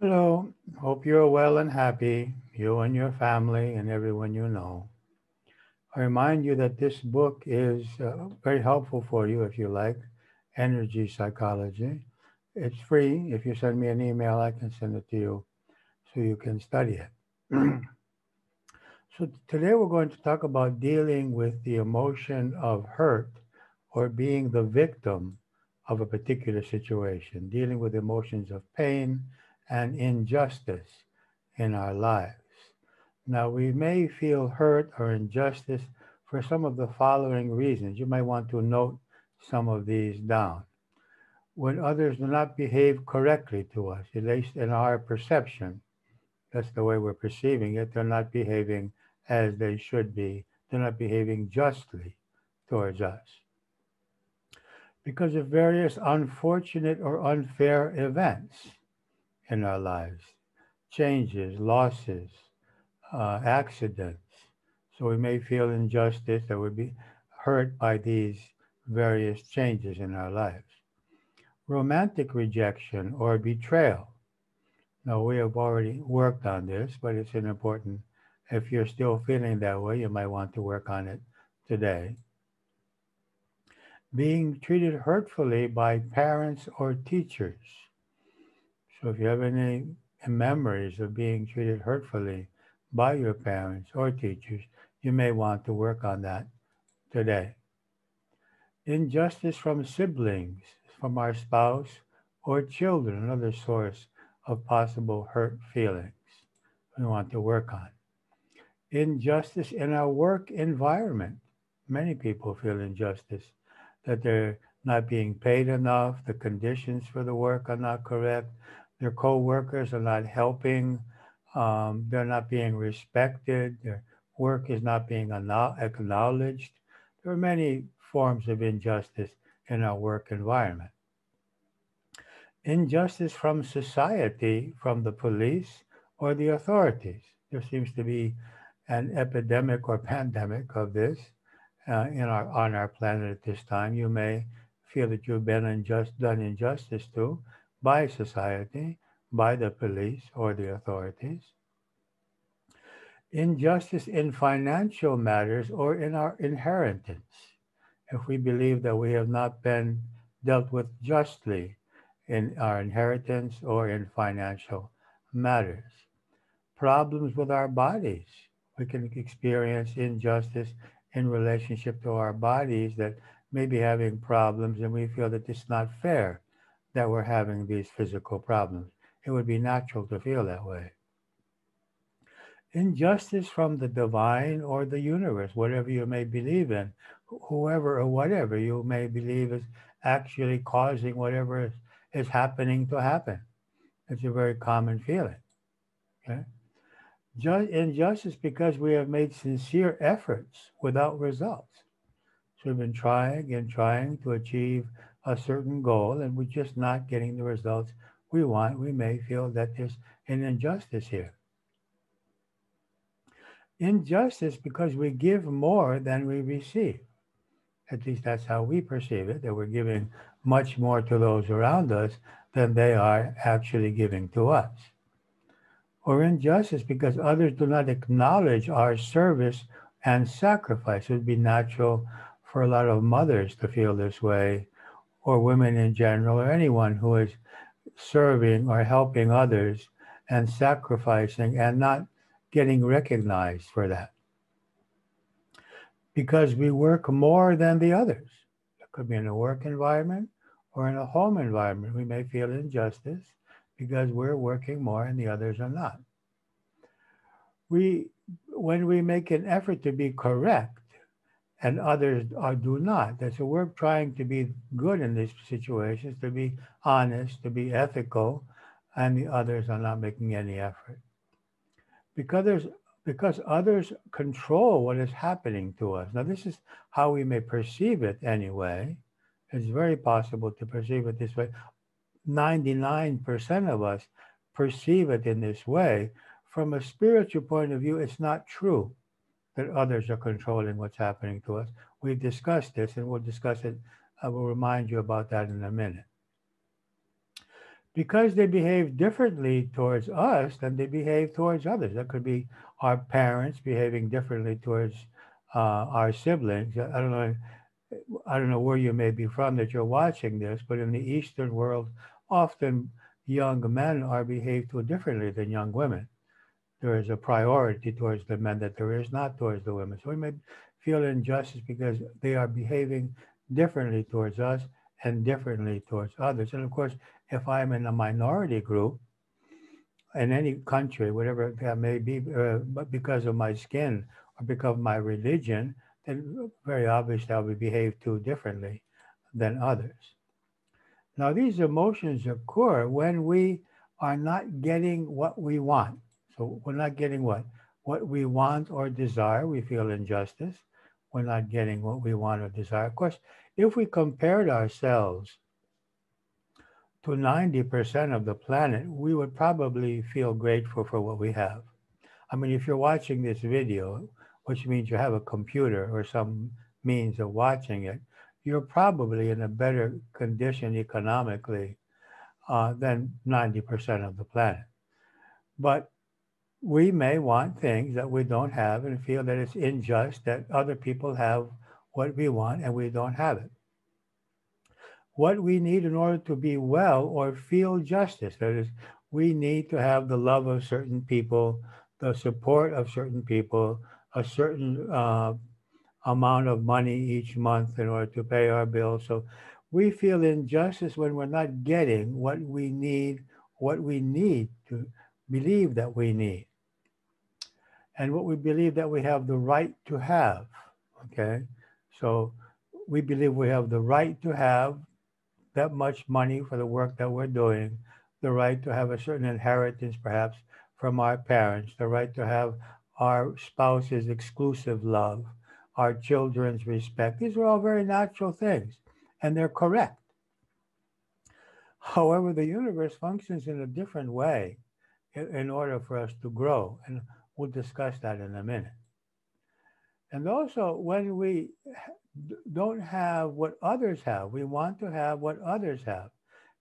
Hello, hope you're well and happy, you and your family and everyone you know. I remind you that this book is very helpful for you if you like energy psychology. It's free. If you send me an email, I can send it to you so you can study it. So, today we're going to talk about dealing with the emotion of hurt or being the victim of a particular situation, dealing with emotions of pain and injustice in our lives. Now, we may feel hurt or injustice for some of the following reasons. You might want to note some of these down. When others do not behave correctly to us, at least in our perception, that's the way we're perceiving it, they're not behaving as they should be, they're not behaving justly towards us. Because of various unfortunate or unfair events in our lives, changes, losses, accidents. So we may feel injustice that would be hurt by these various changes in our lives. Romantic rejection or betrayal. Now, we have already worked on this, but it's an important, if you're still feeling that way, you might want to work on it today. Being treated hurtfully by parents or teachers. So if you have any memories of being treated hurtfully by your parents or teachers, you may want to work on that today. Injustice from siblings, from our spouse or children, another source of possible hurt feelings we want to work on. Injustice in our work environment. Many people feel injustice, that they're not being paid enough, the conditions for the work are not correct, their co-workers are not helping, they're not being respected, their work is not being acknowledged. There are many forms of injustice in our work environment. Injustice from society, from the police or the authorities. There seems to be an epidemic or pandemic of this on our planet at this time. You may feel that you've been done injustice to by society, by the police or the authorities. Injustice in financial matters or in our inheritance. If we believe that we have not been dealt with justly in our inheritance or in financial matters. Problems with our bodies. We can experience injustice in relationship to our bodies that may be having problems, and we feel that it's not fair that we're having these physical problems. It would be natural to feel that way. Injustice from the divine or the universe, whatever you may believe in, whoever or whatever you may believe is actually causing whatever is happening to happen. It's a very common feeling. Okay? Injustice because we have made sincere efforts without results. So we've been trying and trying to achieve a certain goal, and we're just not getting the results we want. We may feel that there's an injustice here. Injustice because we give more than we receive. At least that's how we perceive it, that we're giving much more to those around us than they are actually giving to us. Or injustice because others do not acknowledge our service and sacrifice. It would be natural for a lot of mothers to feel this way, or women in general, or anyone who is serving or helping others and sacrificing and not getting recognized for that. Because we work more than the others. It could be in a work environment or in a home environment. We may feel injustice because we're working more and the others are not. When we make an effort to be correct and others do not, so we're trying to be good in these situations, to be honest, to be ethical, and the others are not making any effort. Because others control what is happening to us. Now, this is how we may perceive it anyway. It's very possible to perceive it this way. 99% of us perceive it in this way. From a spiritual point of view, it's not true that others are controlling what's happening to us. We've discussed this, and we'll discuss it. I will remind you about that in a minute. because they behave differently towards us than they behave towards others. That could be our parents behaving differently towards our siblings. I don't know where you may be from that you're watching this, but in the Eastern world, often young men are behaved too differently than young women. There is a priority towards the men that there is not towards the women. So we may feel injustice because they are behaving differently towards us and differently towards others. And of course, if I'm in a minority group in any country, whatever that may be, but because of my skin or because of my religion, then very obviously I will behave too differently than others. Now, these emotions occur when we are not getting what we want. So we're not getting what? What we want or desire. We feel injustice. We're not getting what we want or desire. Of course, if we compared ourselves to 90% of the planet, we would probably feel grateful for what we have. I mean, if you're watching this video, which means you have a computer or some means of watching it, you're probably in a better condition economically than 90% of the planet. But we may want things that we don't have and feel that it's unjust that other people have what we want and we don't have it. What we need in order to be well or feel justice, that is, we need to have the love of certain people, the support of certain people, a certain amount of money each month in order to pay our bills. So we feel injustice when we're not getting what we need to believe that we need, and what we believe that we have the right to have. Okay, so we believe we have the right to have that much money for the work that we're doing, the right to have a certain inheritance perhaps from our parents, the right to have our spouse's exclusive love, our children's respect. These are all very natural things, and they're correct. However, the universe functions in a different way in order for us to grow, and we'll discuss that in a minute. And also, when we don't have what others have, we want to have what others have.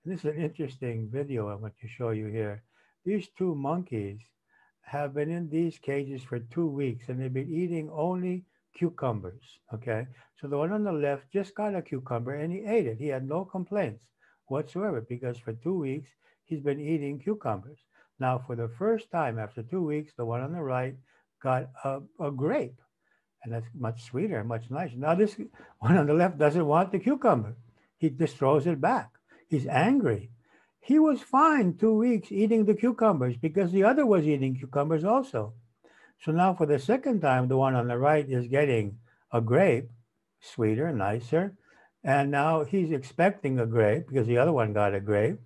And this is an interesting video I want to show you here. These two monkeys have been in these cages for 2 weeks, and they've been eating only cucumbers. Okay, so the one on the left just got a cucumber and he ate it. He had no complaints whatsoever because for 2 weeks he's been eating cucumbers. Now, for the first time after 2 weeks, the one on the right got a grape, and that's much sweeter, much nicer. Now, this one on the left doesn't want the cucumber. He just throws it back. He's angry. He was fine 2 weeks eating the cucumbers because the other was eating cucumbers also. So now for the second time, the one on the right is getting a grape, sweeter, nicer. And now he's expecting a grape because the other one got a grape,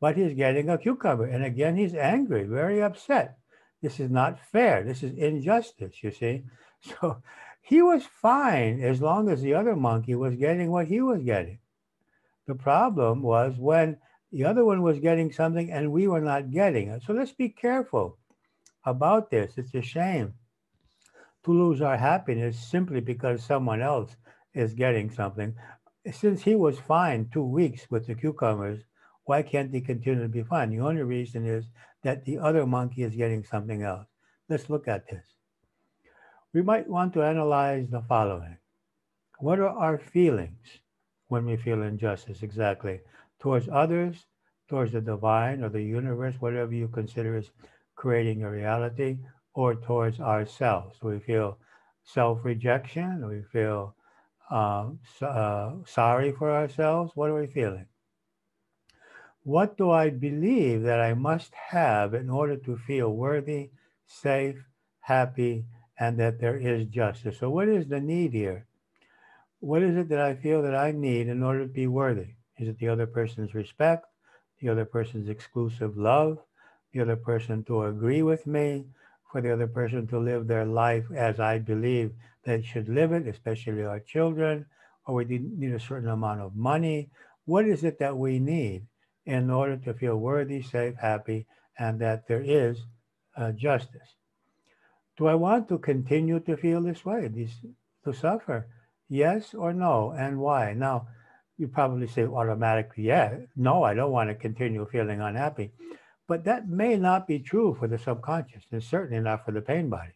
but he's getting a cucumber. And again, he's angry, very upset. This is not fair. This is injustice, you see. So he was fine as long as the other monkey was getting what he was getting. The problem was when the other one was getting something and we were not getting it. So let's be careful about this. It's a shame to lose our happiness simply because someone else is getting something. Since he was fine 2 weeks with the cucumbers, why can't he continue to be fine? The only reason is that the other monkey is getting something else. Let's look at this. We might want to analyze the following. What are our feelings when we feel injustice exactly? Towards others, towards the divine or the universe, whatever you consider as creating a reality, or towards ourselves. We feel self-rejection, we feel sorry for ourselves. What are we feeling? What do I believe that I must have in order to feel worthy, safe, happy, and that there is justice? So what is the need here? What is it that I feel that I need in order to be worthy? Is it the other person's respect, the other person's exclusive love, the other person to agree with me, for the other person to live their life as I believe they should live it, especially our children, or we need a certain amount of money? What is it that we need in order to feel worthy, safe, happy, and that there is justice? Do I want to continue to feel this way, to suffer? Yes or no, and why? Now, you probably say automatically, yeah, no, I don't want to continue feeling unhappy. But that may not be true for the subconscious, and certainly not for the pain body.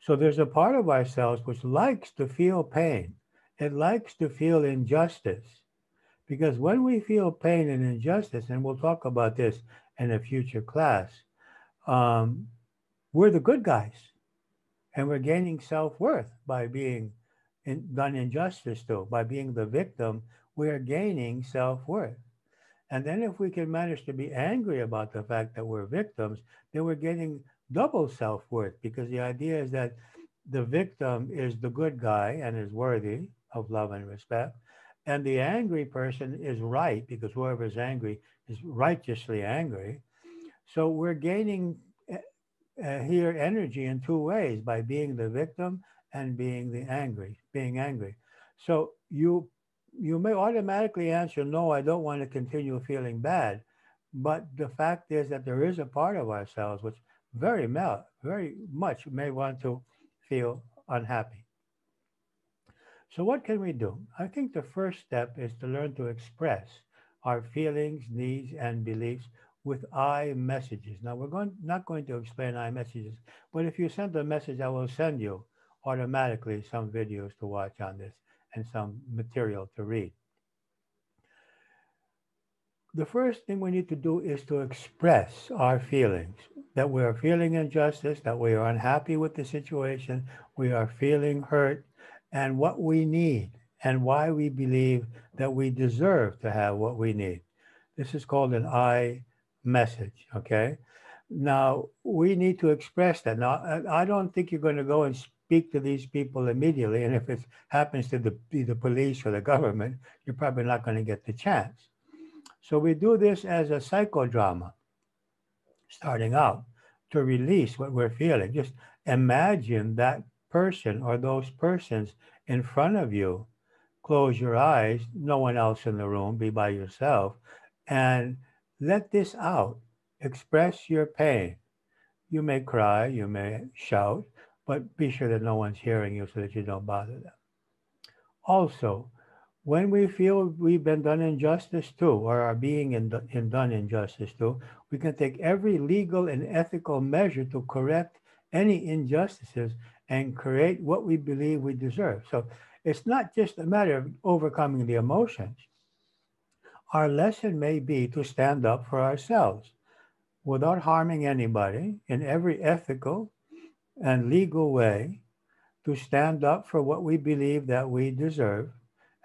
So there's a part of ourselves which likes to feel pain. It likes to feel injustice. Because when we feel pain and injustice, and we'll talk about this in a future class, we're the good guys. And we're gaining self-worth by being done injustice to. By being the victim, we are gaining self-worth. And then if we can manage to be angry about the fact that we're victims, then we're getting double self-worth, because the idea is that the victim is the good guy and is worthy of love and respect. And the angry person is right, because whoever is angry is righteously angry. So we're gaining here energy in two ways, by being the victim and being angry. So you may automatically answer, no, I don't want to continue feeling bad. But the fact is that there is a part of ourselves which very much may want to feel unhappy. So what can we do? I think the first step is to learn to express our feelings, needs, and beliefs with I messages. Now, we're not going to explain I messages, but if you send a message, I will send you automatically some videos to watch on this and some material to read. The first thing we need to do is to express our feelings, that we are feeling injustice, that we are unhappy with the situation, we are feeling hurt, and what we need, and why we believe that we deserve to have what we need. This is called an I message, okay? Now, we need to express that. Now, I don't think you're going to go and speak to these people immediately, and if it happens to be the police or the government, you're probably not going to get the chance. So we do this as a psychodrama, starting out, to release what we're feeling. Just imagine that person or those persons in front of you. Close your eyes, no one else in the room, be by yourself, and let this out. Express your pain. You may cry, you may shout, but be sure that no one's hearing you so that you don't bother them. Also, when we feel we've been done injustice to, or are being done injustice to, we can take every legal and ethical measure to correct any injustices and create what we believe we deserve. So it's not just a matter of overcoming the emotions. Our lesson may be to stand up for ourselves without harming anybody, in every ethical and legal way, to stand up for what we believe that we deserve,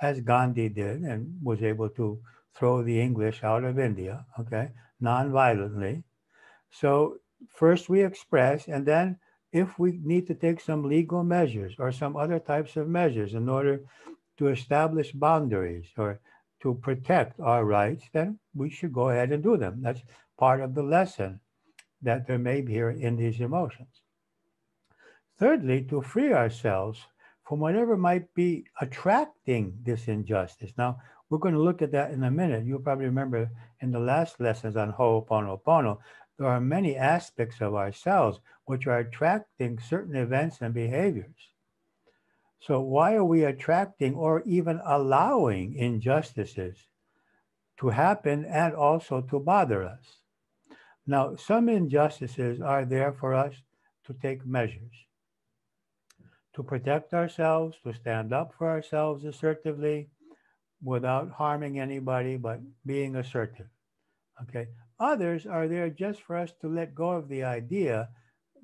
as Gandhi did and was able to throw the English out of India, okay, non-violently. So first we express, and then if we need to take some legal measures or some other types of measures in order to establish boundaries or to protect our rights, then we should go ahead and do them. That's part of the lesson that there may be here in these emotions. Thirdly, to free ourselves from whatever might be attracting this injustice. Now, we're going to look at that in a minute. You'll probably remember in the last lessons on Ho'oponopono, there are many aspects of ourselves which are attracting certain events and behaviors. So why are we attracting or even allowing injustices to happen and also to bother us? Now, some injustices are there for us to take measures, to protect ourselves, to stand up for ourselves assertively without harming anybody, but being assertive. Okay. Others are there just for us to let go of the idea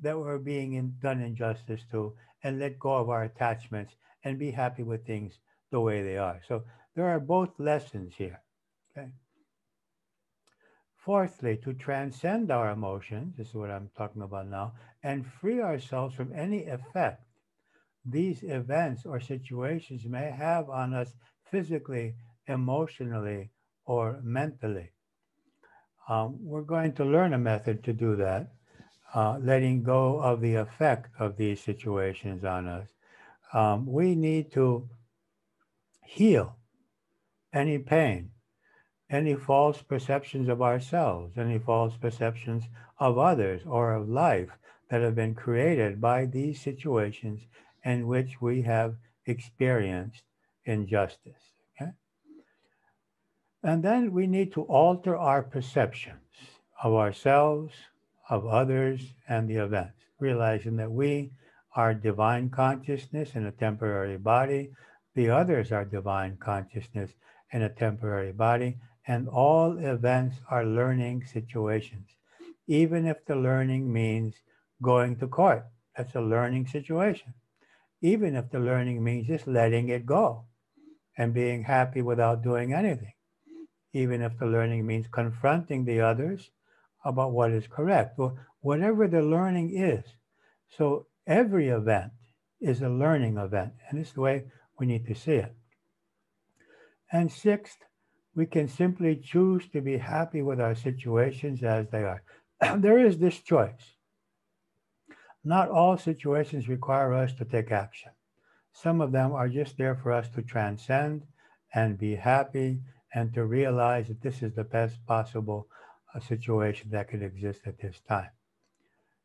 that we're being done injustice to, and let go of our attachments and be happy with things the way they are. So there are both lessons here. Okay. Fourthly, to transcend our emotions, this is what I'm talking about now, and free ourselves from any effect these events or situations may have on us physically, emotionally, or mentally. We're going to learn a method to do that, letting go of the effect of these situations on us. We need to heal any pain, any false perceptions of ourselves, any false perceptions of others or of life that have been created by these situations in which we have experienced injustice. And then we need to alter our perceptions of ourselves, of others, and the events, realizing that we are divine consciousness in a temporary body, the others are divine consciousness in a temporary body, and all events are learning situations. Even if the learning means going to court, that's a learning situation. Even if the learning means just letting it go and being happy without doing anything, even if the learning means confronting the others about what is correct, or whatever the learning is. So every event is a learning event, and this is the way we need to see it. And sixth, we can simply choose to be happy with our situations as they are. There is this choice. Not all situations require us to take action. Some of them are just there for us to transcend and be happy and to realize that this is the best possible situation that could exist at this time.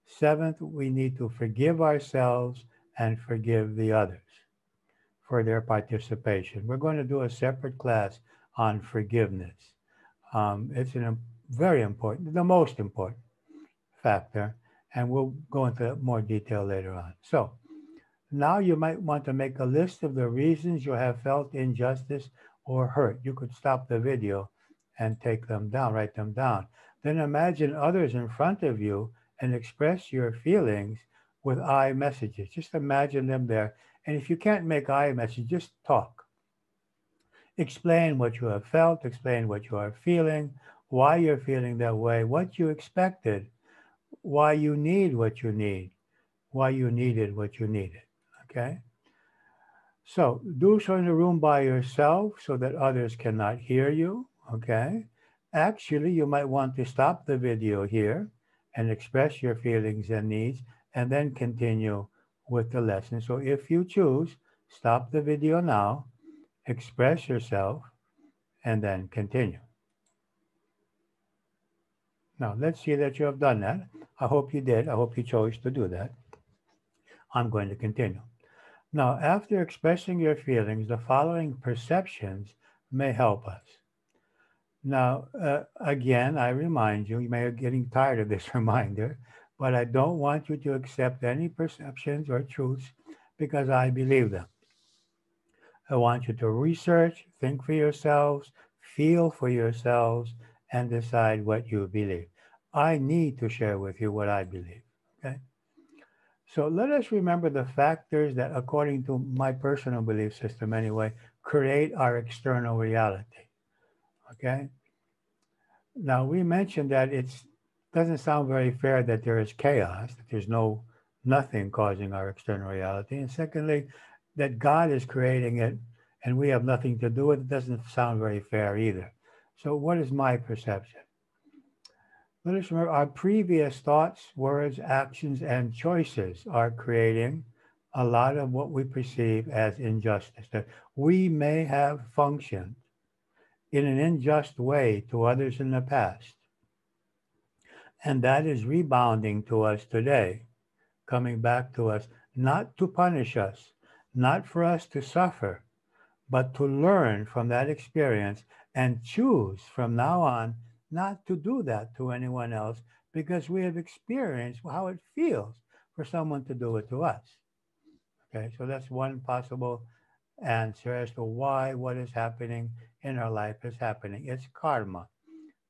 Seventh, we need to forgive ourselves and forgive the others for their participation. We're going to do a separate class on forgiveness. It's very important, the most important factor, and we'll go into more detail later on. So now you might want to make a list of the reasons you have felt injustice or hurt. You could stop the video and take them down, write them down. Then imagine others in front of you and express your feelings with I messages. Just imagine them there. And if you can't make I messages, just talk. Explain what you have felt, explain what you are feeling, why you're feeling that way, what you expected, why you need what you need, why you needed what you needed. Okay? So do so in a room by yourself so that others cannot hear you. Okay? Actually, you might want to stop the video here and express your feelings and needs and then continue with the lesson. So if you choose, stop the video now, express yourself, and then continue. Now, let's see that you have done that. I hope you did. I hope you chose to do that. I'm going to continue. Now, after expressing your feelings, the following perceptions may help us. Now, again, I remind you, you may be getting tired of this reminder, but I don't want you to accept any perceptions or truths because I believe them. I want you to research, think for yourselves, feel for yourselves, and decide what you believe. I need to share with you what I believe, okay? So let us remember the factors that, according to my personal belief system anyway, create our external reality, okay? Now, we mentioned that it doesn't sound very fair that there is chaos, that there's nothing causing our external reality. And secondly, that God is creating it and we have nothing to do with it doesn't sound very fair either. So what is my perception? Let us remember our previous thoughts, words, actions, and choices are creating a lot of what we perceive as injustice, that we may have functioned in an unjust way to others in the past. And that is rebounding to us today, coming back to us, not to punish us, not for us to suffer, but to learn from that experience and choose from now on not to do that to anyone else because we have experienced how it feels for someone to do it to us. Okay, so that's one possible answer as to why what is happening in our life is happening. It's karma.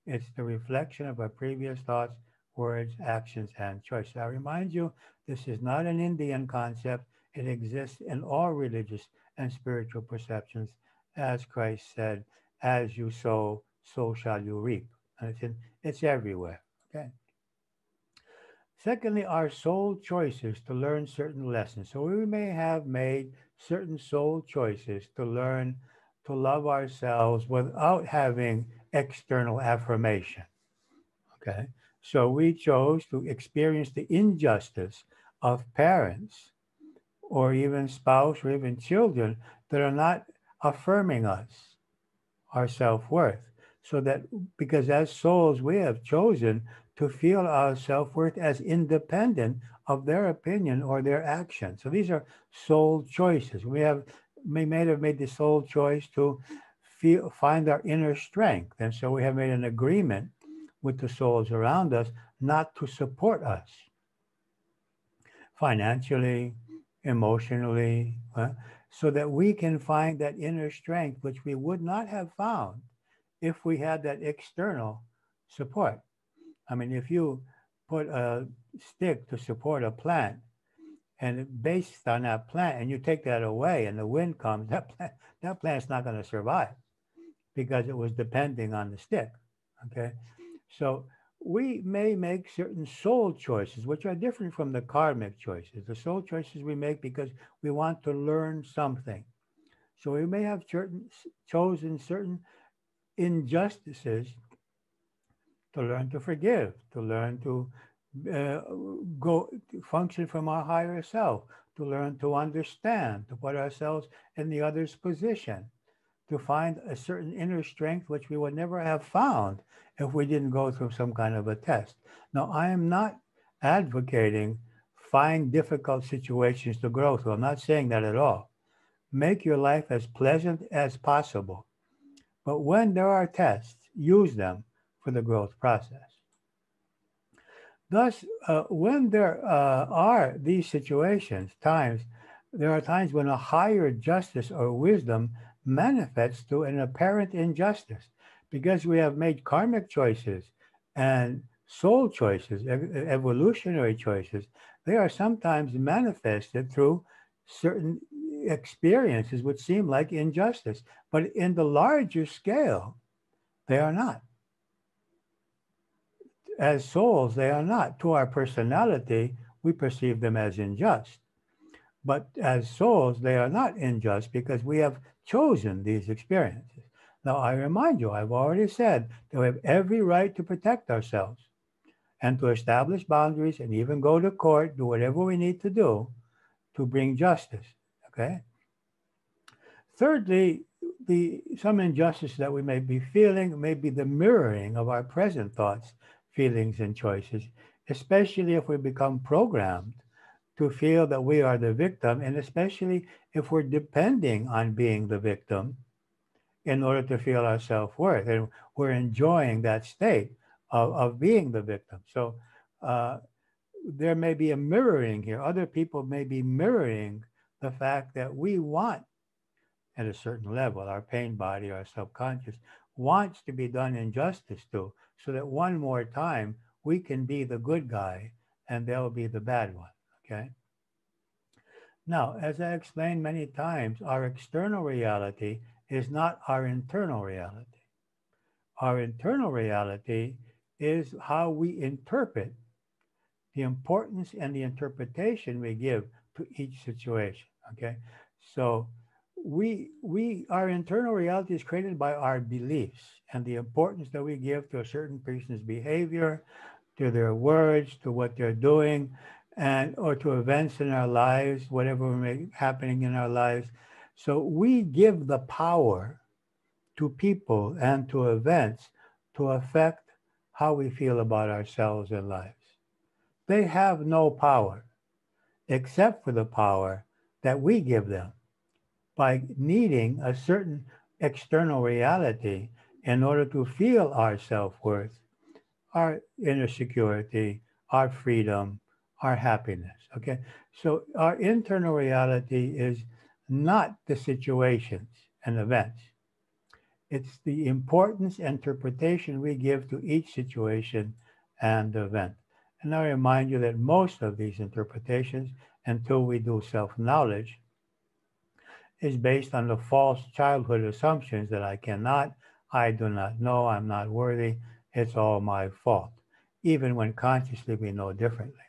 It's the reflection of our previous thoughts, words, actions, and choices. I remind you, this is not an Indian concept. It exists in all religious and spiritual perceptions. As Christ said, as you sow, so shall you reap. And it's everywhere, okay? Secondly, our soul choices to learn certain lessons. So we may have made certain soul choices to learn to love ourselves without having external affirmation, okay? So we chose to experience the injustice of parents or even spouse or even children that are not affirming us, our self-worth. So that because as souls, we have chosen to feel our self-worth as independent of their opinion or their action. So these are soul choices. We may have made the soul choice to find our inner strength. And so we have made an agreement with the souls around us not to support us financially, emotionally, so that we can find that inner strength, which we would not have found if we had that external support. I mean, if you put a stick to support a plant, and based on that plant, and you take that away and the wind comes, that plant's not going to survive because it was depending on the stick, okay? So we may make certain soul choices, which are different from the karmic choices. The soul choices we make because we want to learn something. So we may have chosen certain injustices to learn to forgive, to learn to go to function from our higher self, to learn to understand, to put ourselves in the other's position, to find a certain inner strength which we would never have found if we didn't go through some kind of a test. Now, I am not advocating find difficult situations to grow through. I'm not saying that at all. Make your life as pleasant as possible. But when there are tests, use them for the growth process. Thus, when there are these situations, there are times when a higher justice or wisdom manifests to an apparent injustice because we have made karmic choices and soul choices, evolutionary choices. They are sometimes manifested through certain experiences which seem like injustice, but in the larger scale, they are not. As souls, they are not. To our personality, we perceive them as unjust. But as souls, they are not unjust because we have chosen these experiences. Now, I remind you, I've already said that we have every right to protect ourselves and to establish boundaries and even go to court, do whatever we need to do to bring justice, okay? Thirdly, some injustice that we may be feeling may be the mirroring of our present thoughts, feelings, and choices, especially if we become programmed to feel that we are the victim, and especially if we're depending on being the victim in order to feel our self-worth, and we're enjoying that state of being the victim. So there may be a mirroring here. Other people may be mirroring the fact that we want, at a certain level, our pain body, our subconscious, wants to be done injustice to, so that one more time we can be the good guy and they'll be the bad one, okay? Now, as I explained many times, our external reality is not our internal reality. Our internal reality is how we interpret the importance and the interpretation we give to each situation, okay? So our internal reality is created by our beliefs and the importance that we give to a certain person's behavior, to their words, to what they're doing, or to events in our lives, whatever may be happening in our lives. So we give the power to people and to events to affect how we feel about ourselves and lives. They have no power except for the power that we give them by needing a certain external reality in order to feel our self-worth, our inner security, our freedom, our happiness, okay? So our internal reality is not the situations and events. It's the importance and interpretation we give to each situation and event. And I remind you that most of these interpretations, until we do self-knowledge, is based on the false childhood assumptions that I cannot, I do not know, I'm not worthy, it's all my fault, even when consciously we know differently.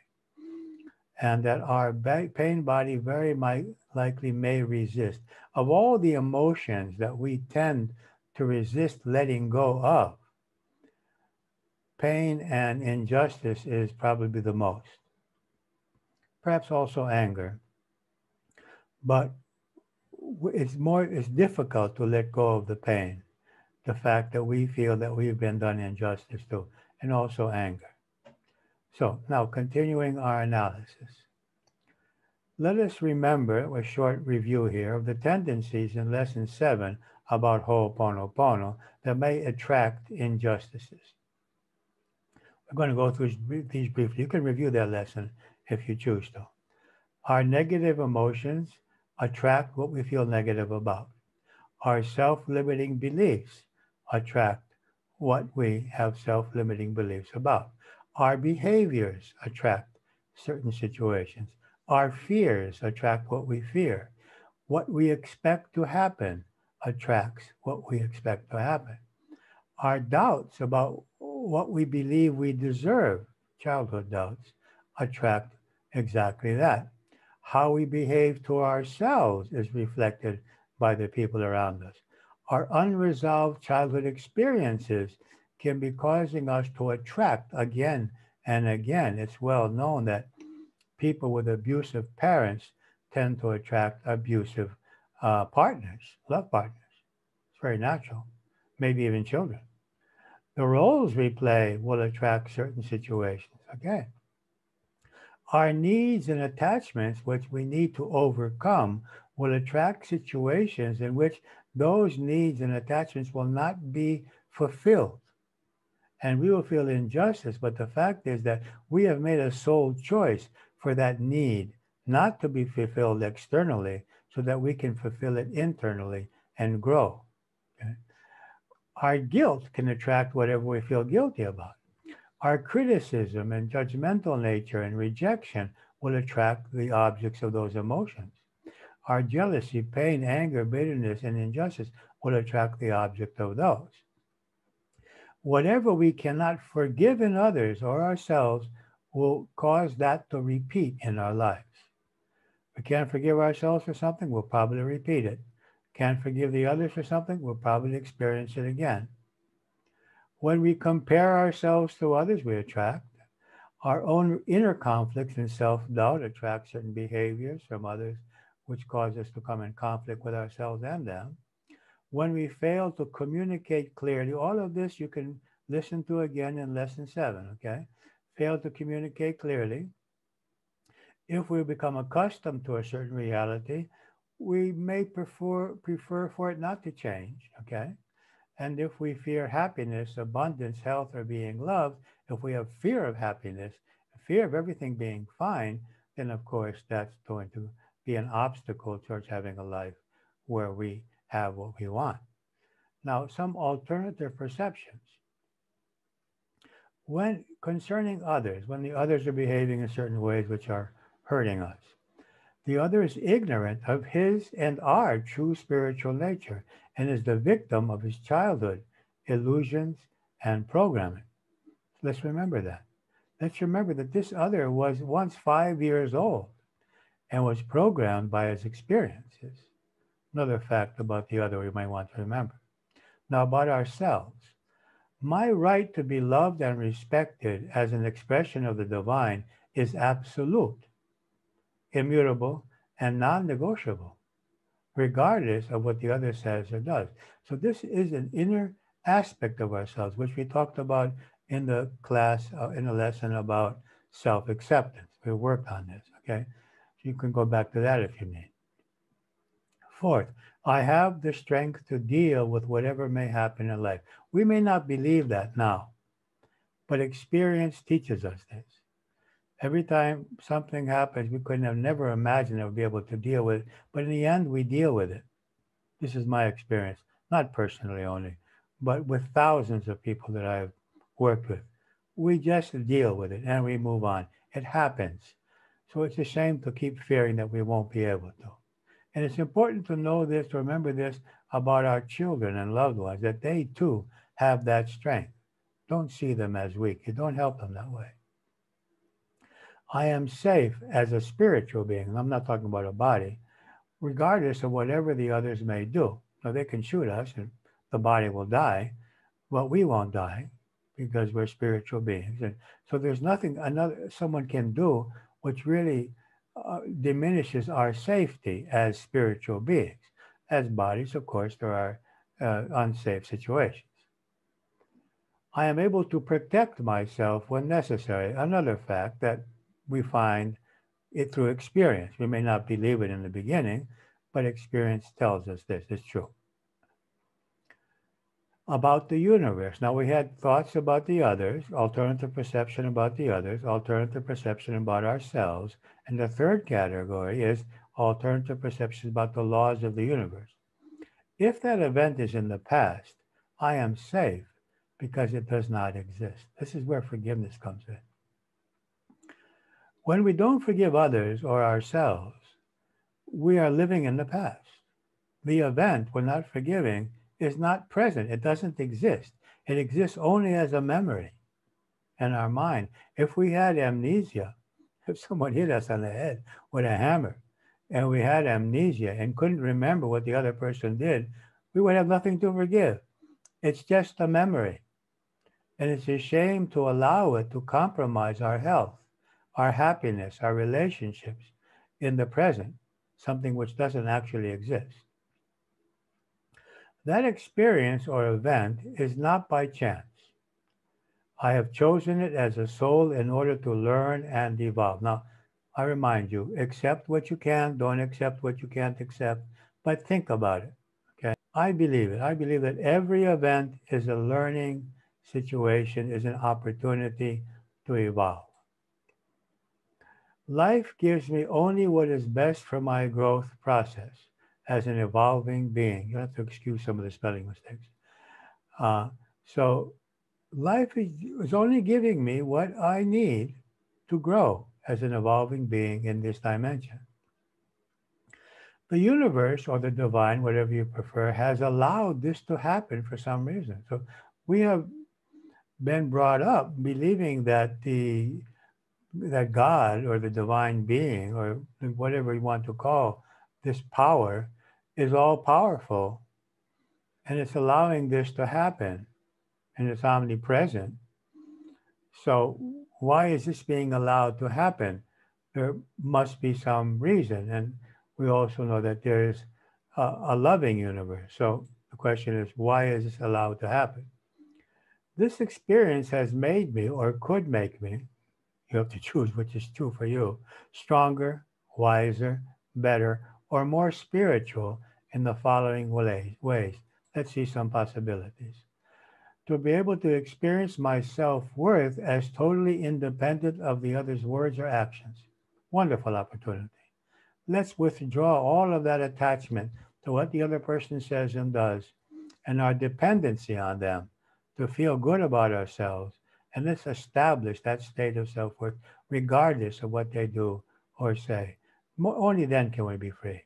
And that our pain body very likely may resist. Of all the emotions that we tend to resist letting go of, pain and injustice is probably the most. Perhaps also anger. But it's difficult to let go of the pain, the fact that we feel that we've been done injustice to, and also anger. So now continuing our analysis. Let us remember a short review here of the tendencies in Lesson 7 about Ho'oponopono that may attract injustices. We're going to go through these briefly. You can review that lesson if you choose to. Our negative emotions attract what we feel negative about. Our self-limiting beliefs attract what we have self-limiting beliefs about. Our behaviors attract certain situations. Our fears attract what we fear. What we expect to happen attracts what we expect to happen. Our doubts about what we believe we deserve, childhood doubts, attract exactly that. How we behave to ourselves is reflected by the people around us. Our unresolved childhood experiences can be causing us to attract again and again. It's well known that people with abusive parents tend to attract abusive partners, love partners. It's very natural, maybe even children. The roles we play will attract certain situations. Again, our needs and attachments, which we need to overcome, will attract situations in which those needs and attachments will not be fulfilled. And we will feel injustice. But the fact is that we have made a sole choice for that need not to be fulfilled externally so that we can fulfill it internally and grow. Okay? Our guilt can attract whatever we feel guilty about. Our criticism and judgmental nature and rejection will attract the objects of those emotions. Our jealousy, pain, anger, bitterness, and injustice will attract the object of those. Whatever we cannot forgive in others or ourselves will cause that to repeat in our lives. We can't forgive ourselves for something, we'll probably repeat it. Can't forgive the others for something, we'll probably experience it again. When we compare ourselves to others, we attract. Our own inner conflicts and self-doubt attract certain behaviors from others, which cause us to come in conflict with ourselves and them. When we fail to communicate clearly, all of this you can listen to again in lesson 7, okay? Fail to communicate clearly. If we become accustomed to a certain reality, we may prefer for it not to change, okay? And if we fear happiness, abundance, health, or being loved, if we have fear of happiness, fear of everything being fine, then of course that's going to be an obstacle towards having a life where we have what we want. Now, some alternative perceptions. When concerning others, when the others are behaving in certain ways which are hurting us, the other is ignorant of his and our true spiritual nature and is the victim of his childhood, illusions, and programming. Let's remember that. Let's remember that this other was once 5 years old and was programmed by his experiences. Another fact about the other we might want to remember. Now about ourselves. My right to be loved and respected as an expression of the divine is absolute, immutable, and non-negotiable, regardless of what the other says or does. So this is an inner aspect of ourselves, which we talked about in the class, in the lesson about self-acceptance. We worked on this, okay? So you can go back to that if you need. Fourth, I have the strength to deal with whatever may happen in life. We may not believe that now, but experience teaches us this. Every time something happens, we couldn't have never imagined I would be able to deal with it, but in the end, we deal with it. This is my experience, not personally only, but with thousands of people that I've worked with. We just deal with it and we move on. It happens. So it's a shame to keep fearing that we won't be able to. And it's important to know this, to remember this about our children and loved ones, that they too have that strength. Don't see them as weak. You don't help them that way. I am safe as a spiritual being. I'm not talking about a body, regardless of whatever the others may do. Now, they can shoot us and the body will die, but we won't die because we're spiritual beings. And so there's nothing someone can do which really diminishes our safety as spiritual beings. As bodies, of course, there are unsafe situations. I am able to protect myself when necessary. Another fact that we find it through experience. We may not believe it in the beginning, but experience tells us this is true. about the universe. Now, we had thoughts about the others, alternative perception about the others, alternative perception about ourselves, and the third category is alternative perception about the laws of the universe. If that event is in the past, I am safe because it does not exist. This is where forgiveness comes in. When we don't forgive others or ourselves, we are living in the past. The event we're not forgiving is not present. It doesn't exist. It exists only as a memory in our mind. If we had amnesia, if someone hit us on the head with a hammer and we had amnesia and couldn't remember what the other person did, we would have nothing to forgive. It's just a memory. And it's a shame to allow it to compromise our health, our happiness, our relationships in the present, something which doesn't actually exist. That experience or event is not by chance. I have chosen it as a soul in order to learn and evolve. Now, I remind you, accept what you can, don't accept what you can't accept, but think about it, okay? I believe it. I believe that every event is a learning situation, is an opportunity to evolve. Life gives me only what is best for my growth process as an evolving being. You have to excuse some of the spelling mistakes. So life is only giving me what I need to grow as an evolving being in this dimension. The universe or the divine, whatever you prefer, has allowed this to happen for some reason. So we have been brought up believing that that God or the divine being or whatever you want to call this power is all powerful, and it's allowing this to happen, and it's omnipresent. So why is this being allowed to happen? There must be some reason, and we also know that there is a loving universe. So the question is, why is this allowed to happen? This experience has made me, or could make me, you have to choose which is true for you, stronger, wiser, better, or more spiritual in the following ways. Let's see some possibilities. To be able to experience my self-worth as totally independent of the other's words or actions. Wonderful opportunity. Let's withdraw all of that attachment to what the other person says and does and our dependency on them to feel good about ourselves. And let's establish that state of self-worth regardless of what they do or say. Only then can we be free.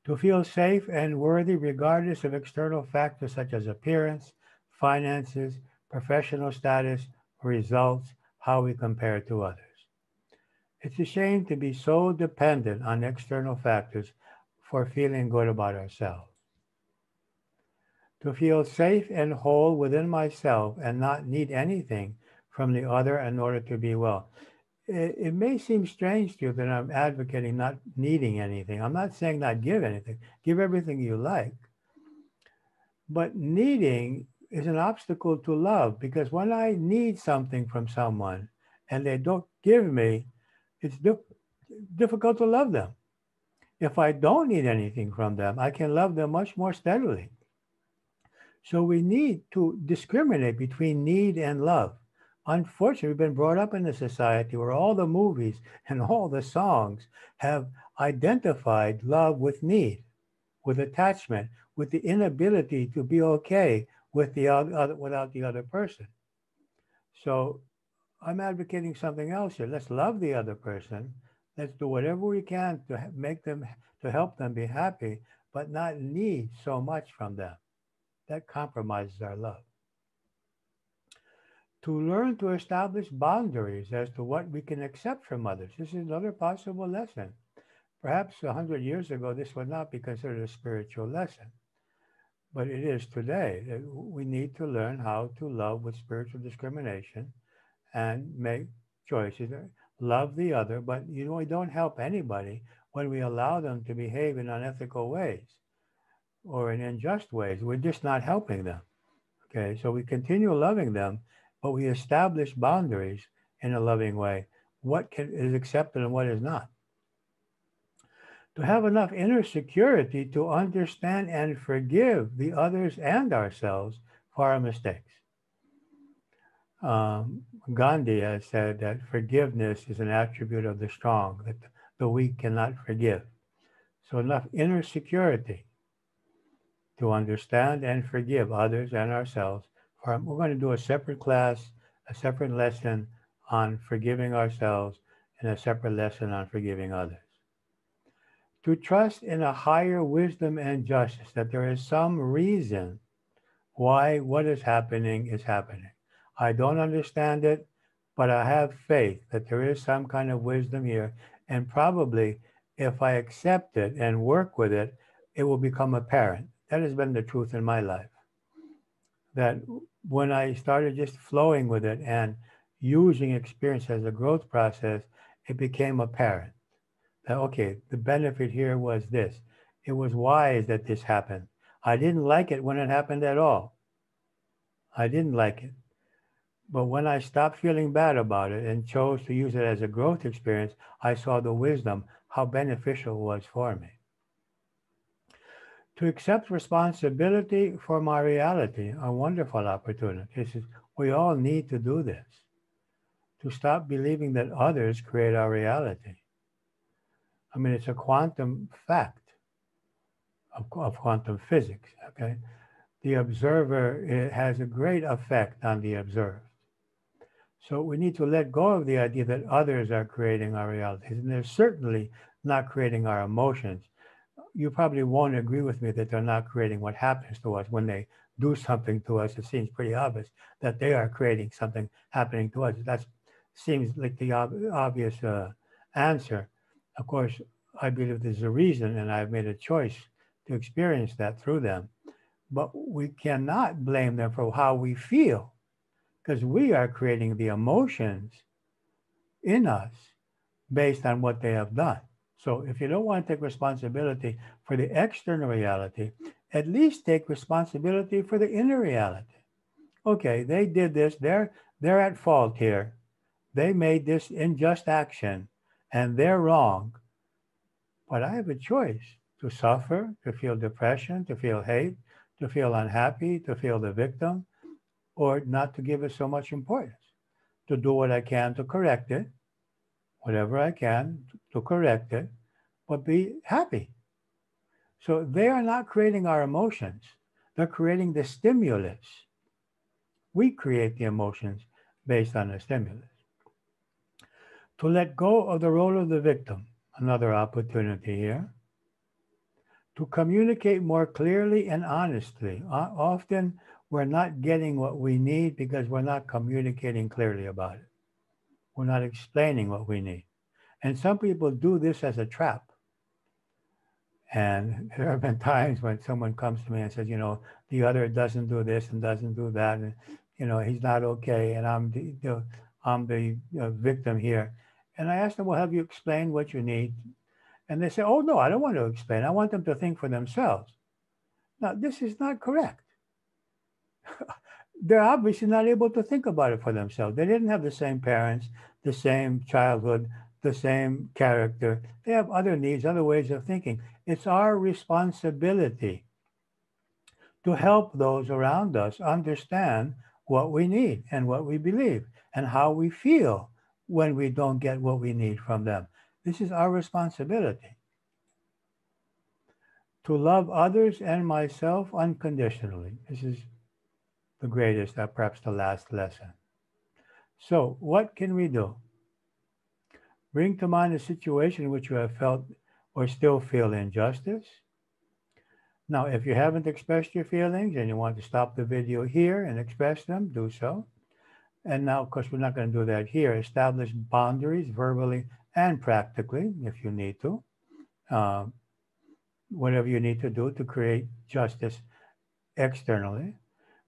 To feel safe and worthy regardless of external factors such as appearance, finances, professional status, results, how we compare to others. It's a shame to be so dependent on external factors for feeling good about ourselves. To feel safe and whole within myself and not need anything from the other in order to be well. It may seem strange to you that I'm advocating not needing anything. I'm not saying not give anything. Give everything you like. But needing is an obstacle to love, because when I need something from someone and they don't give me, it's difficult to love them. If I don't need anything from them, I can love them much more steadily. So we need to discriminate between need and love. Unfortunately, we've been brought up in a society where all the movies and all the songs have identified love with need, with attachment, with the inability to be okay with the other, without the other person. So I'm advocating something else here. Let's love the other person. Let's do whatever we can to make them, to help them be happy, but not need so much from them. That compromises our love. To learn to establish boundaries as to what we can accept from others. This is another possible lesson. Perhaps 100 years ago, this would not be considered a spiritual lesson, but it is today. We need to learn how to love with spiritual discrimination and make choices. Love the other, but we don't help anybody when we allow them to behave in unethical ways or in unjust ways. We're just not helping them. Okay, so we continue loving them, but we establish boundaries in a loving way. What is accepted and what is not. to have enough inner security to understand and forgive the others and ourselves for our mistakes. Gandhi has said that forgiveness is an attribute of the strong, that the weak cannot forgive. So enough inner security to understand and forgive others and ourselves. We're going to do a separate class, a separate lesson on forgiving ourselves, and a separate lesson on forgiving others. To trust in a higher wisdom and justice, that there is some reason why what is happening is happening. I don't understand it, but I have faith that there is some kind of wisdom here, and probably if I accept it and work with it, it will become apparent. That has been the truth in my life. That when I started just flowing with it and using experience as a growth process, it became apparent that, okay, the benefit here was this. It was wise that this happened. I didn't like it when it happened at all. I didn't like it. But when I stopped feeling bad about it and chose to use it as a growth experience, I saw the wisdom, how beneficial it was for me. To accept responsibility for my reality, a wonderful opportunity. We all need to do this, to stop believing that others create our reality. I mean, it's a quantum fact of quantum physics, okay? The observer has a great effect on the observed. So we need to let go of the idea that others are creating our realities, and they're certainly not creating our emotions. You probably won't agree with me that they're not creating what happens to us when they do something to us. It seems pretty obvious that they are creating something happening to us. That seems like the obvious answer. Of course, I believe there's a reason, and I've made a choice to experience that through them. But we cannot blame them for how we feel, because we are creating the emotions in us based on what they have done. So if you don't want to take responsibility for the external reality, at least take responsibility for the inner reality. Okay, they did this. They're at fault here. They made this unjust action, and they're wrong. But I have a choice to suffer, to feel depression, to feel hate, to feel unhappy, to feel the victim, or not to give it so much importance, to do what I can to correct it, whatever I can to correct it, but be happy. So they are not creating our emotions. They're creating the stimulus. We create the emotions based on the stimulus. To let go of the role of the victim, another opportunity here. To communicate more clearly and honestly. Often we're not getting what we need because we're not communicating clearly about it. We're not explaining what we need. And some people do this as a trap. And there have been times when someone comes to me and says, the other doesn't do this and doesn't do that, and he's not okay, and I'm the victim here. And I ask them, well, have you explained what you need? And they say, oh no, I don't want to explain. I want them to think for themselves. Now, this is not correct. They're obviously not able to think about it for themselves. They didn't have the same parents, the same childhood, the same character. They have other needs, other ways of thinking. It's our responsibility to help those around us understand what we need and what we believe and how we feel when we don't get what we need from them. This is our responsibility. To love others and myself unconditionally. This is the greatest, perhaps the last lesson. So what can we do? Bring to mind a situation in which you have felt or still feel injustice. Now, if you haven't expressed your feelings and you want to stop the video here and express them, do so. And now, of course, we're not going to do that here. Establish boundaries verbally and practically if you need to. Whatever you need to do to create justice externally.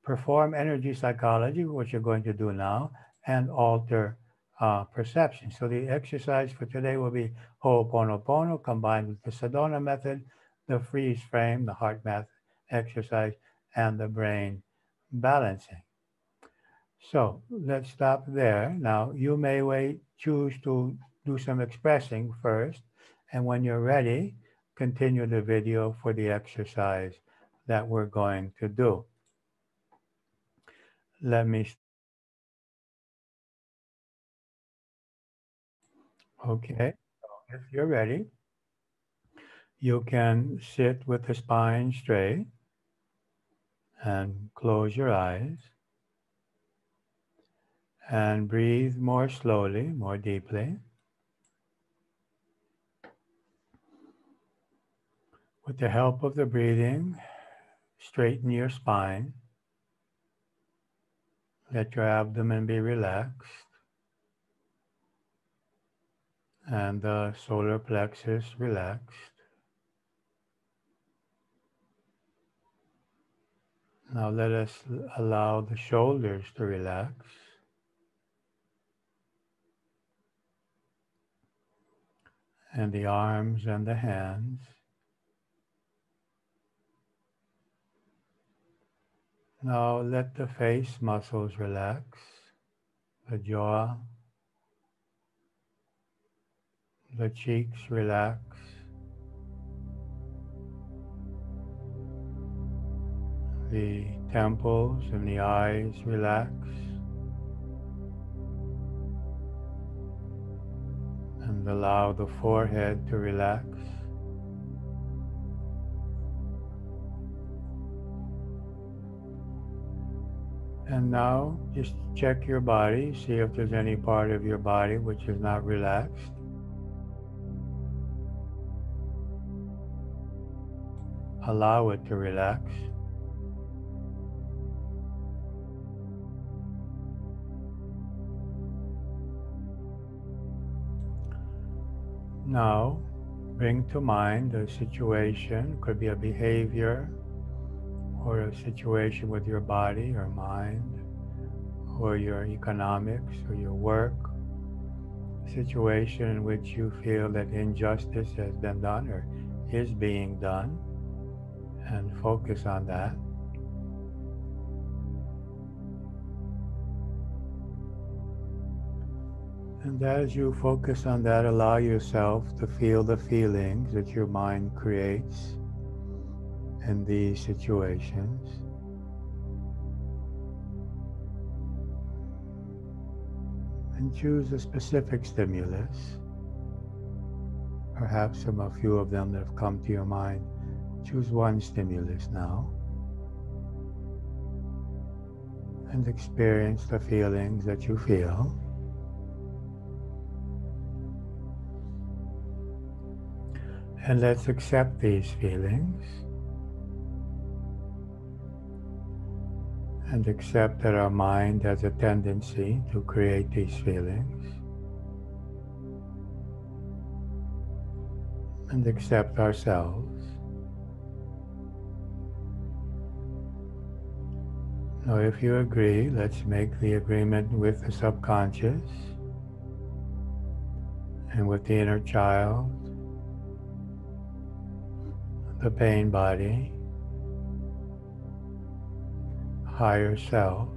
Perform energy psychology, which you're going to do now, and alter perception. So the exercise for today will be Ho'oponopono combined with the Sedona method, the freeze frame, the heart math exercise, and the brain balancing. So let's stop there. Now you may choose to do some expressing first, and when you're ready, continue the video for the exercise that we're going to do. Let me. Okay, so if you're ready, you can sit with the spine straight and close your eyes and breathe more slowly, more deeply. With the help of the breathing, straighten your spine. Let your abdomen be relaxed and the solar plexus relaxed. Now let us allow the shoulders to relax. And the arms and the hands. Now let the face muscles relax, the jaw, the cheeks relax, the temples and the eyes relax, and allow the forehead to relax. And now just check your body, see if there's any part of your body which is not relaxed. Allow it to relax. Now, bring to mind a situation, could be a behavior, or a situation with your body or mind, or your economics or your work, a situation in which you feel that injustice has been done or is being done, and focus on that. And as you focus on that, allow yourself to feel the feelings that your mind creates in these situations. And choose a specific stimulus. Perhaps from a few of them that have come to your mind, choose one stimulus now. And experience the feelings that you feel. And let's accept these feelings. And accept that our mind has a tendency to create these feelings. And accept ourselves. Now, if you agree, let's make the agreement with the subconscious and with the inner child, the pain body, higher self,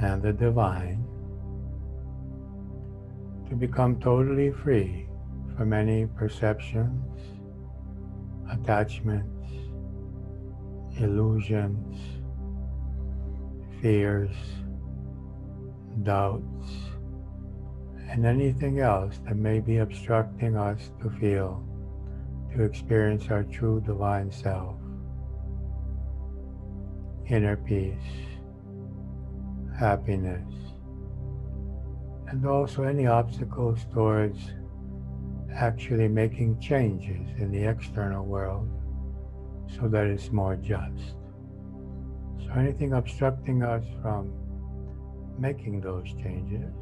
and the divine, to become totally free from any perceptions, attachments, illusions, fears, doubts, and anything else that may be obstructing us to feel, to experience our true divine self, inner peace, happiness, and also any obstacles towards actually making changes in the external world so that it's more just. So anything obstructing us from making those changes,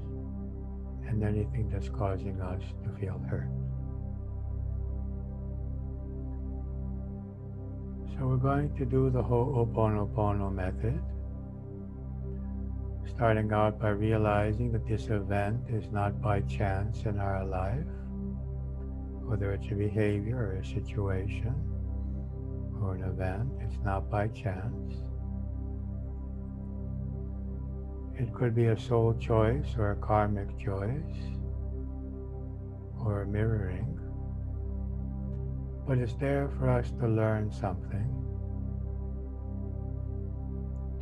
and anything that's causing us to feel hurt. So we're going to do the Ho'oponopono method, starting out by realizing that this event is not by chance in our life, whether it's a behavior or a situation or an event, it's not by chance. It could be a soul choice or a karmic choice or a mirroring. but it's there for us to learn something,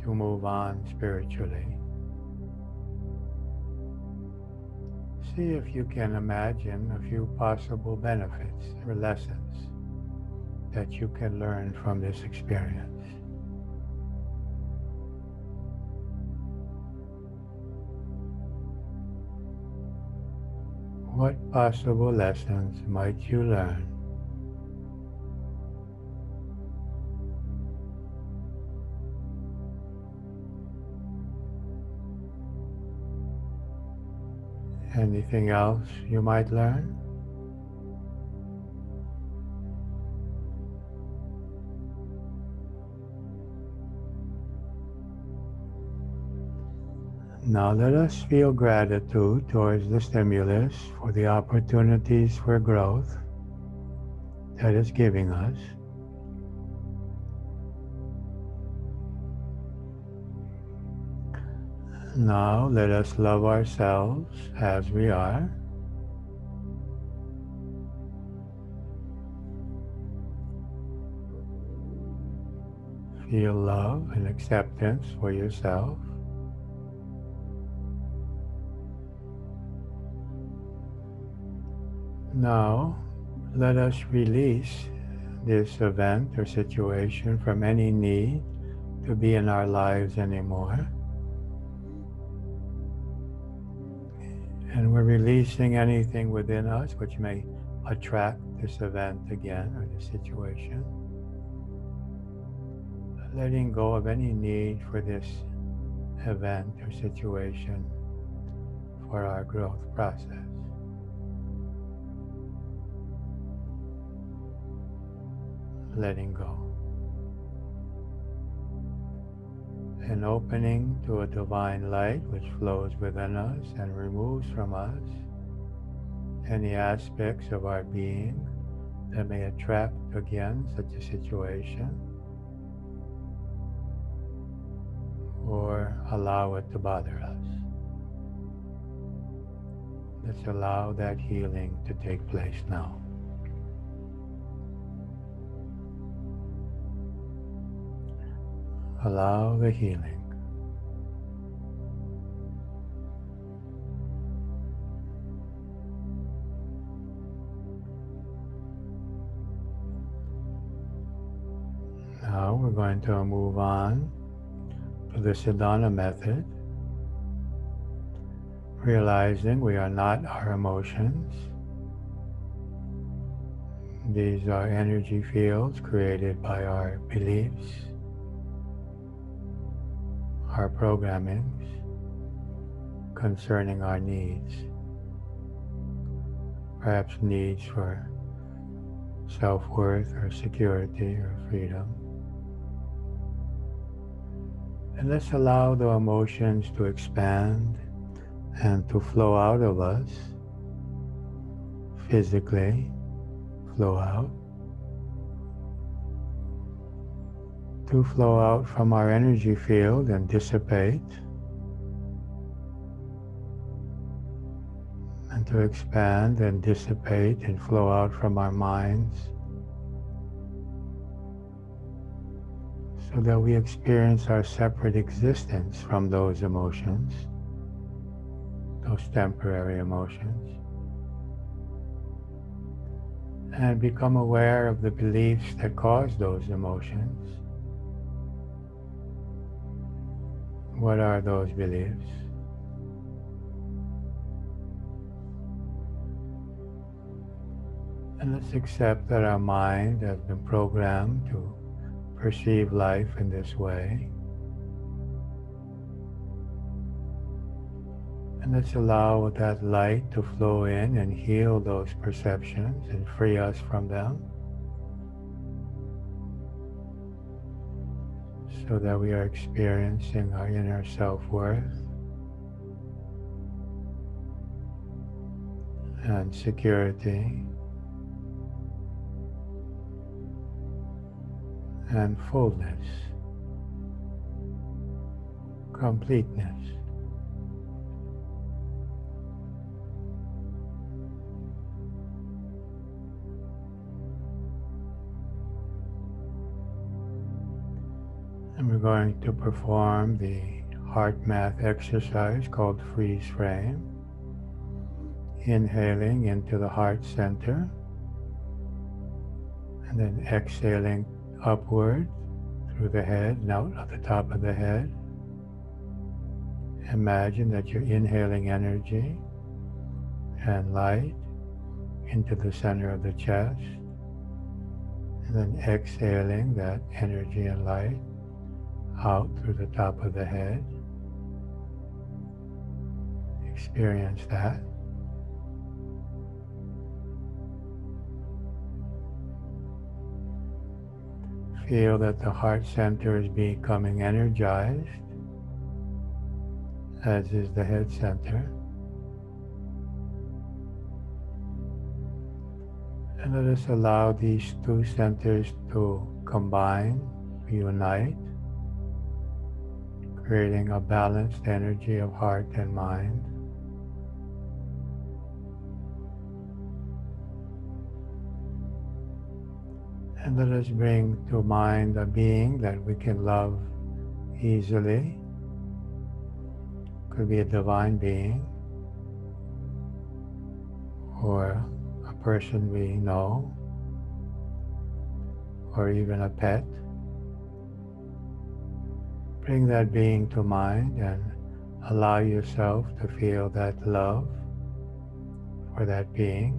to move on spiritually. See if you can imagine a few possible benefits or lessons that you can learn from this experience. What possible lessons might you learn? Anything else you might learn? Now let us feel gratitude towards the stimulus for the opportunities for growth that it's giving us. Now let us love ourselves as we are. Feel love and acceptance for yourself. Now, let us release this event or situation from any need to be in our lives anymore. And we're releasing anything within us which may attract this event again or this situation. Letting go of any need for this event or situation for our growth process. Letting go. An opening to a divine light which flows within us and removes from us any aspects of our being that may attract again such a situation or allow it to bother us. Let's allow that healing to take place now. Allow the healing. Now we're going to move on to the Sadhana method, realizing we are not our emotions. These are energy fields created by our beliefs, our programmings concerning our needs, perhaps needs for self-worth or security or freedom. And let's allow the emotions to expand and to flow out of us, physically flow out, to flow out from our energy field and dissipate, and to expand and dissipate and flow out from our minds, so that we experience our separate existence from those emotions, those temporary emotions, and become aware of the beliefs that cause those emotions. What are those beliefs? And let's accept that our mind has been programmed to perceive life in this way. And let's allow that light to flow in and heal those perceptions and free us from them, so that we are experiencing our inner self-worth and security and fullness, completeness. going to perform the heart math exercise called freeze frame. Inhaling into the heart center and then exhaling upward through the head and out of the top of the head. Imagine that you're inhaling energy and light into the center of the chest, and then exhaling that energy and light out through the top of the head. Experience that. Feel that the heart center is becoming energized, as is the head center. And let us allow these two centers to combine, unite, creating a balanced energy of heart and mind. And let us bring to mind a being that we can love easily. Could be a divine being or a person we know or even a pet. Bring that being to mind and allow yourself to feel that love for that being.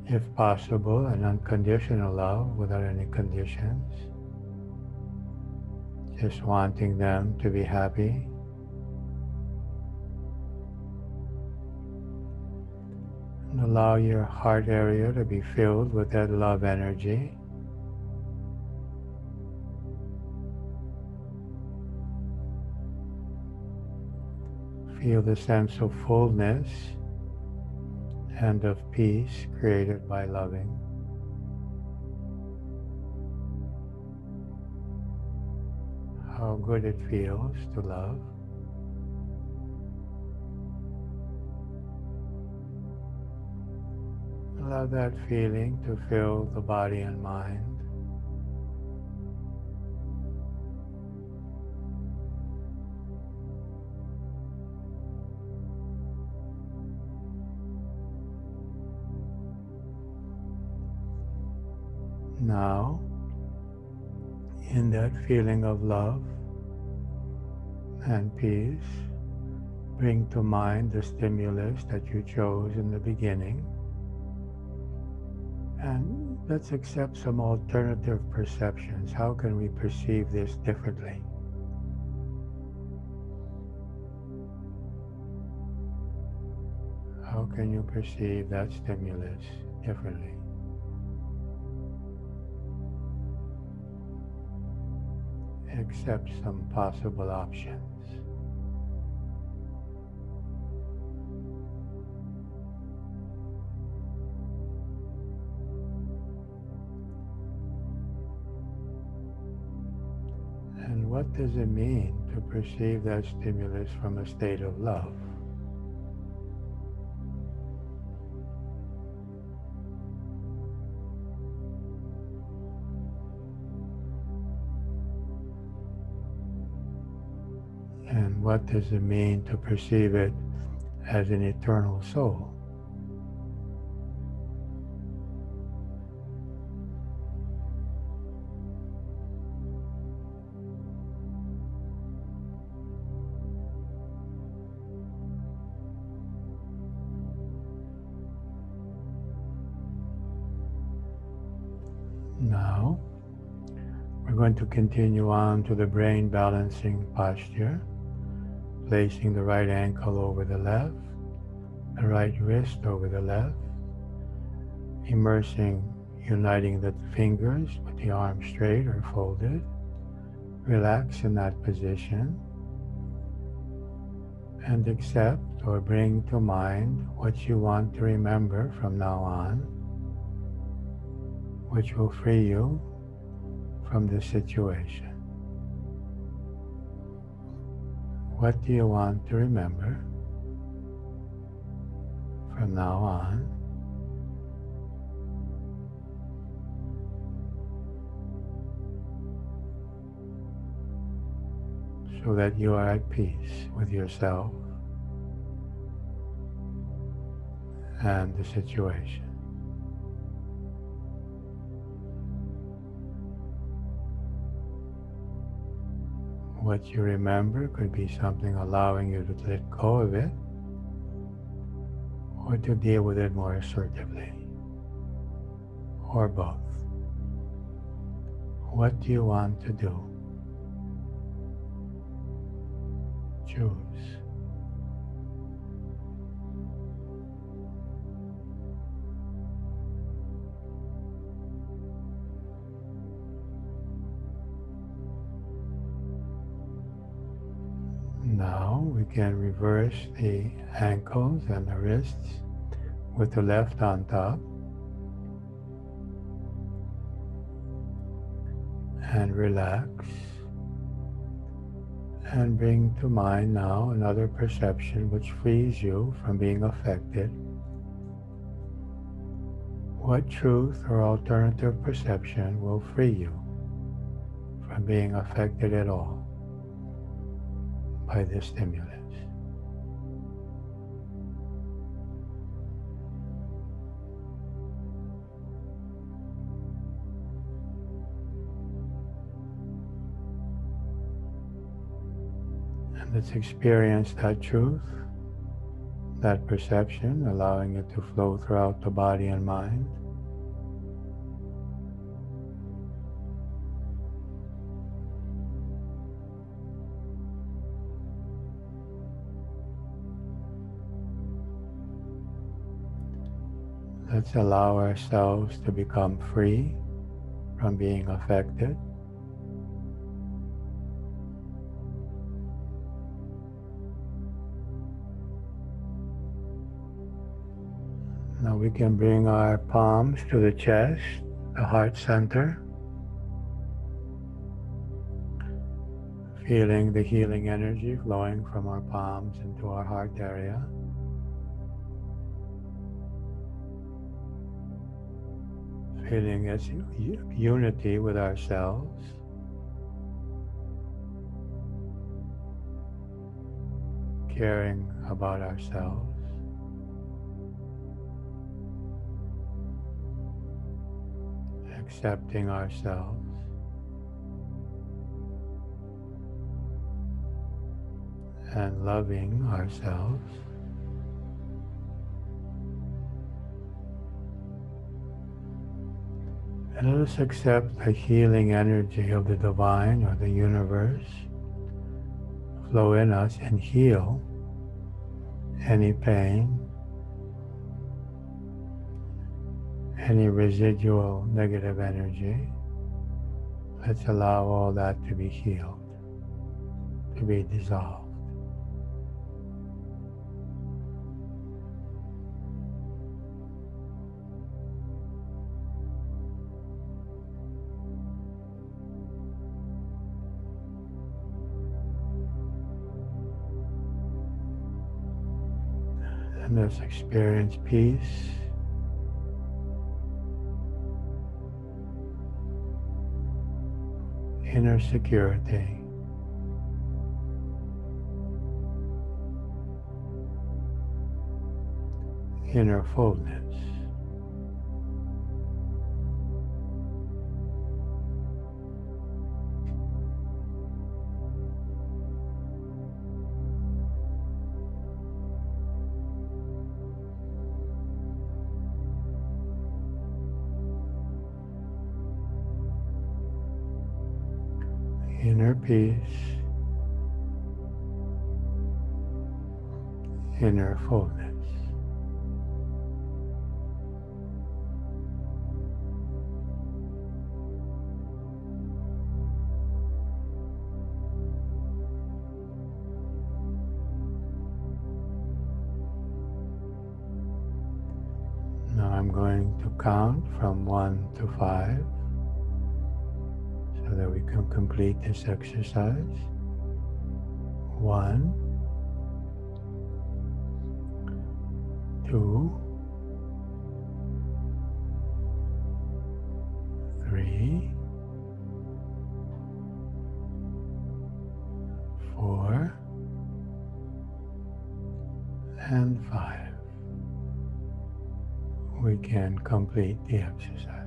If possible, an unconditional love without any conditions. Just wanting them to be happy. And allow your heart area to be filled with that love energy. Feel the sense of fullness and of peace created by loving. How good it feels to love. Allow that feeling to fill the body and mind. Now, in that feeling of love and peace, bring to mind the stimulus that you chose in the beginning. And let's accept some alternative perceptions. How can we perceive this differently? How can you perceive that stimulus differently? Accept some possible options. And what does it mean to perceive that stimulus from a state of love? And what does it mean to perceive it as an eternal soul? Now, we're going to continue on to the brain balancing posture. Placing the right ankle over the left, the right wrist over the left, uniting the fingers with the arm straight or folded. Relax in that position and accept or bring to mind what you want to remember from now on, which will free you from this situation. What do you want to remember from now on? so that you are at peace with yourself and the situation. What you remember could be something allowing you to let go of it, or to deal with it more assertively, or both. What do you want to do? Choose. Now we can reverse the ankles and the wrists with the left on top, and relax, and bring to mind now another perception which frees you from being affected. What truth or alternative perception will free you from being affected at all by this stimulus? And let's experience that truth, that perception, allowing it to flow throughout the body and mind. Let's allow ourselves to become free from being affected. Now we can bring our palms to the chest, the heart center, feeling the healing energy flowing from our palms into our heart area. Feeling its unity with ourselves. Caring about ourselves. Accepting ourselves. And loving ourselves. And let us accept the healing energy of the divine or the universe flow in us and heal any pain, any residual negative energy. Let's allow all that to be healed, to be dissolved. And let's experience peace, inner security, inner fullness. Inner peace, inner fullness. Now I'm going to count from 1 to 5. So that we can complete this exercise. 1, 2, 3, 4, 4 and 5. We can complete the exercise.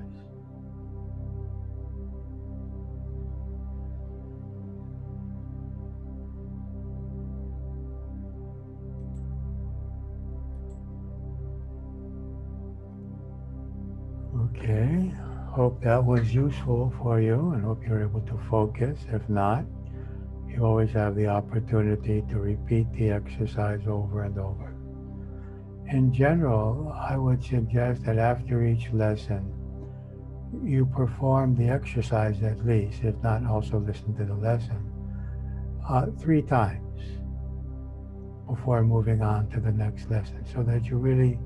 Okay, hope that was useful for you and hope you're able to focus. If not, you always have the opportunity to repeat the exercise over and over. In general, I would suggest that after each lesson, you perform the exercise at least, if not also listen to the lesson, 3 times before moving on to the next lesson, so that you really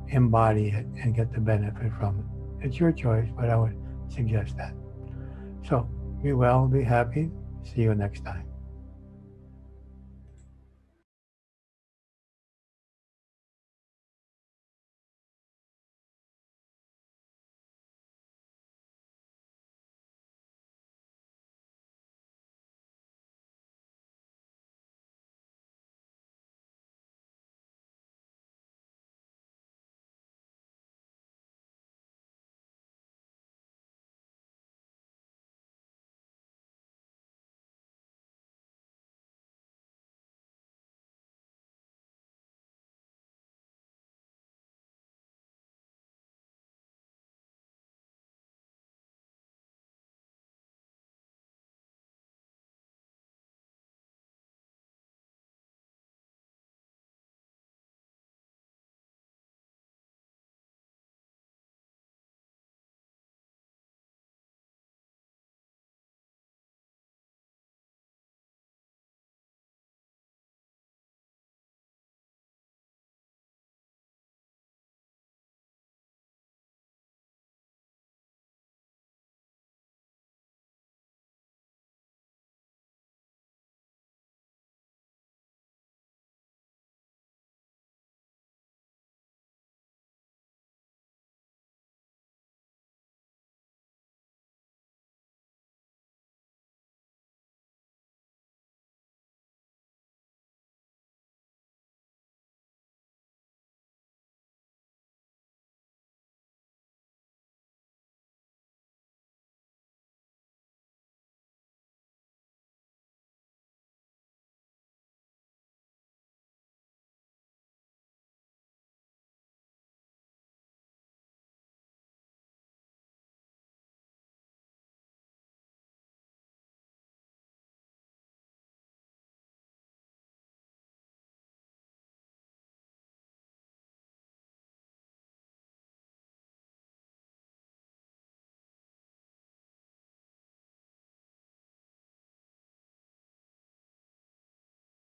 embody it and get the benefit from it. It's your choice, but I would suggest that. So, be well, be happy. See you next time.